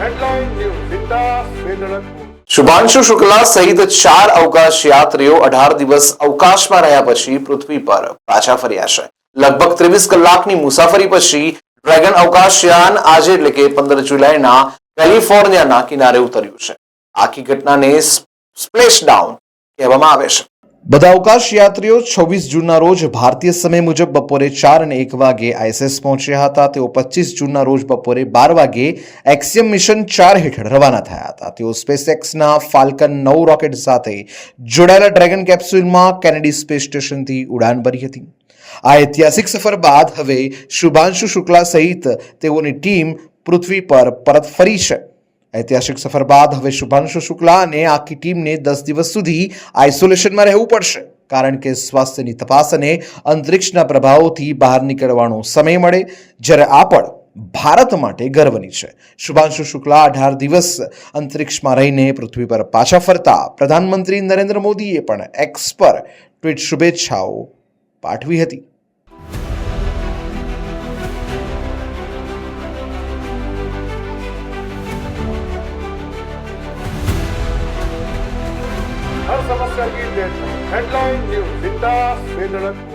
Headline news जिंदा बेधड़क શુભાંશુ શુક્લા સહિત 4 અવકાશ યાત્રીઓ 18 દિવસ અવકાશમાં રહ્યા પછી પૃથ્વી પર પાછા ફર્યા છે. લગભગ 23 કલાકની મુસાફરી પછી ડ્રેગન અવકાશયાન આજે એટલે કે 15 જુલાઈના કેલિફોર્નિયાના કિનારે ઉતર્યું છે. આખી ઘટનાને સ્પ્લેશડાઉન કહેવામાં આવે છે. બધા અવકાશ યાત્રીઓ 26 જૂનના રોજ ભારતીય સમય મુજબ બપોરે 4:01 વાગે આઈએસએસ પહોંચ્યા હતા. તેઓ 25 જૂનના રોજ બપોરે 12 વાગે એક્સિયમ મિશન 4 હેઠળ રવાના થયા હતા. તેઓ સ્પેસએક્સના ફાલ્કન 9 રોકેટ સાથે જોડાયેલા ડ્રેગન કેપ્સ્યુલમાં કેનેડી સ્પેસ સ્ટેશનથી ઉડાન ભરી હતી. આ ઐતિહાસિક સફર બાદ હવે શુભાંશુ શુક્લા સહિત તેઓની ટીમ પૃથ્વી પર પરત ફરી છે. ઐતિહાસિક સફર બાદ હવે શુભાંશુ શુક્લા અને આખી ટીમને 10 દિવસ સુધી આઇસોલેશનમાં રહેવું પડશે, કારણ કે સ્વાસ્થ્યની તપાસ અને અંતરિક્ષના પ્રભાવોથી બહાર નીકળવાનો સમય મળે, જ્યારે આ પણ ભારત માટે ગર્વની છે. શુભાંશુ શુક્લા 18 દિવસ અંતરિક્ષમાં રહીને પૃથ્વી પર પાછા ફરતા પ્રધાનમંત્રી નરેન્દ્ર મોદીએ પણ એક્સ પર ટ્વીટ શુભેચ્છાઓ પાઠવી હતી. हर समस्या की डेडलाइन हेडलाइन न्यूज जिंदा बेधड़क